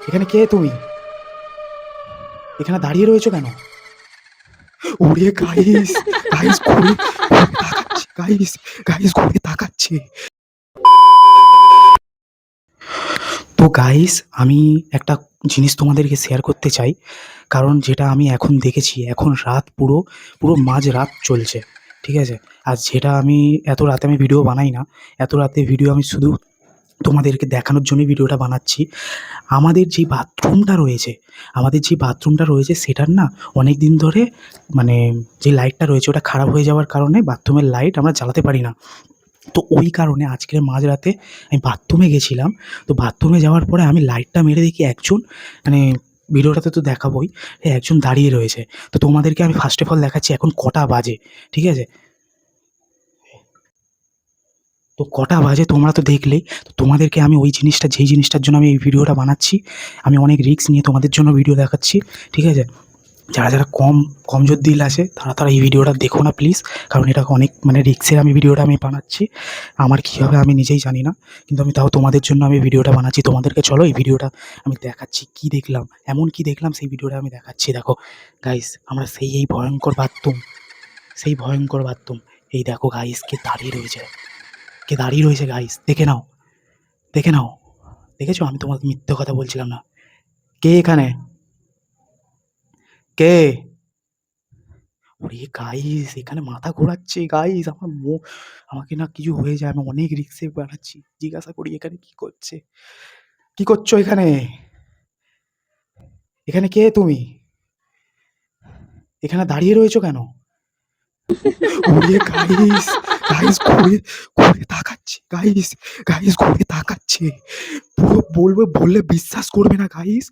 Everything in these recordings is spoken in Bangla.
এখানে কে তুমি? এখানে দাঁড়িয়ে রয়েছো কেন? ওরে গাইস, গাইস ঘুরে তাকাচ্ছে, গাইস ঘুরে তাকাচ্ছে। তো গাইস আমি একটা জিনিস তোমাদেরকে শেয়ার করতে চাই। কারণ যেটা আমি এখন দেখেছি, এখন রাত পুরো, পুরো মাঝরাত চলছে। ঠিক আছে? আর যেটা আমি এত রাতে আমি ভিডিও বানাই না। এত রাতে ভিডিও আমি শুধু তোমাদেরকে দেখানোর জন্যই ভিডিওটা বানাচ্ছি। আমাদের যে বাথরুমটা রয়েছে সেটার না অনেকদিন ধরে মানে যে লাইটটা রয়েছে ওটা খারাপ হয়ে যাওয়ার কারণে বাথরুমের লাইট আমরা জ্বালাতে পারি না। তো ওই কারণে আজকের মাঝরাতে আমি বাথরুমে গেছিলাম। তো বাথরুমে যাওয়ার পরে আমি লাইটটা মেরে দেখি একজন মানে ভিডিওটাতে তো দেখাবোই, একজন দাঁড়িয়ে রয়েছে। তো তোমাদেরকে আমি ফার্স্ট অফ অল দেখাচ্ছি এখন কটা বাজে, ঠিক আছে? তো কটা বাজে তোমরা তো দেখলেই। তো তোমাদেরকে আমি ওই জিনিসটা যেই জিনিসটার জন্য আমি এই ভিডিওটা বানাচ্ছি, আমি অনেক রিস্ক নিয়ে তোমাদের জন্য ভিডিও দেখাচ্ছি, ঠিক আছে? যারা কমজোর দিল আছে তারা এই ভিডিওটা দেখো না প্লিজ। কারণ এটা অনেক মানে রিস্কের আমি ভিডিওটা আমি বানাচ্ছি। আমার কী হবে আমি নিজেই জানি না। কিন্তু আমি তাও তোমাদের জন্য আমি ভিডিওটা বানাচ্ছি। তোমাদেরকে চলো এই ভিডিওটা আমি দেখাচ্ছি কী দেখলাম, এমন কী দেখলাম সেই ভিডিওটা আমি দেখাচ্ছি। দেখো গাইস, আমরা এই ভয়ঙ্কর বাথরুম। এই দেখো গাইস কে দাঁড়িয়ে রয়েছে গাইস, দেখে নাও। দেখেছো? আমি তোমাকে মিথ্যে কথা বলছিলাম না। কে এখানে? কে? ওরে গাইস, এখানে মাথা ঘোরাচ্ছে গাইস। আমাকে না কিছু হয়ে যায়, আমি অনেক রিস্কে বাড়াচ্ছি। জিজ্ঞাসা করি এখানে কি করছে? কি করছো এখানে? এখানে কে তুমি? এখানে দাঁড়িয়ে রয়েছো কেন? ওরে গাইস, গাইস ঘুরে তাকাচ্ছে, গাইস ঘুরে তাকাচ্ছে। পুরো বললে বিশ্বাস করবে না গাইস।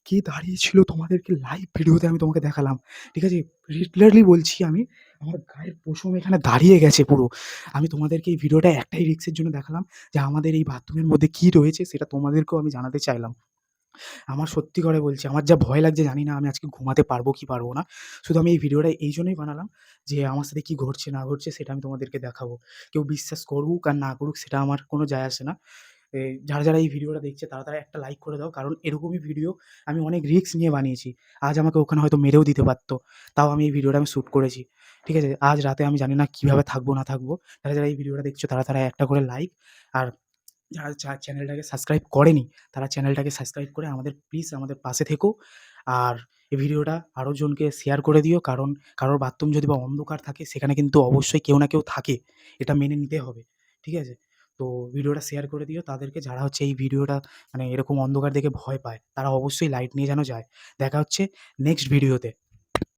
কে দাঁড়িয়ে ছিল তোমাদেরকে লাইভ ভিডিওতে আমি তোমাকে দেখালাম। ঠিক আছে? লিটারালি বলছি আমি, আমার গায়ের পশম এখানে দাঁড়িয়ে গেছে পুরো। আমি তোমাদেরকে এই ভিডিওটা একটাই রিস্কের জন্য দেখালাম যে আমাদের এই বাথরুমের মধ্যে কি রয়েছে সেটা তোমাদেরকেও আমি জানাতে চাইলাম। আমার সত্যি করে বলছি, আমার যা ভয় লাগছে জানি না আমি আজকে ঘুমাতে পারবো কি পারবো না। শুধু আমি এই ভিডিওটা এই জন্যই বানালাম যে আমার সাথে কি ঘটছে না ঘটছে সেটা আমি তোমাদেরকে দেখাবো। কেউ বিশ্বাস করুক আর না করুক সেটা আমার কোনো যায় আসে না। যারা এই ভিডিওটা দেখছে তারা একটা লাইক করে দাও। কারণ এরকমই ভিডিও আমি অনেক রিস্ক নিয়ে বানিয়েছি। আজ আমাকে ওখানে হয়তো মেরেও দিতে পারত। তাও আমি এই ভিডিওটা আমি শ্যুট করেছি। ঠিক আছে? আজ রাতে আমি জানি না কিভাবে থাকবো না থাকবো। যারা এই ভিডিওটা দেখছো তারা একটা করে লাইক, আর যারা চ্যানেলটাকে সাবস্ক্রাইব করেনি তারা চ্যানেলটাকে সাবস্ক্রাইব করে আমাদের প্লিজ আমাদের পাশে থেকো। আর এই ভিডিওটা আরও জনকে শেয়ার করে দিও। কারণ কারোর বাথরুম যদি বা অন্ধকার থাকে সেখানে কিন্তু অবশ্যই কেউ না কেউ থাকে। এটা মেনে নিতে হবে। ঠিক আছে? তো ভিডিওটা শেয়ার করে দিও তাদেরকে যারা হচ্ছে এই ভিডিওটা মানে এরকম অন্ধকার দেখে ভয় পায়। তারা অবশ্যই লাইট নিয়ে যেন যায়। দেখা হচ্ছে নেক্সট ভিডিওতে।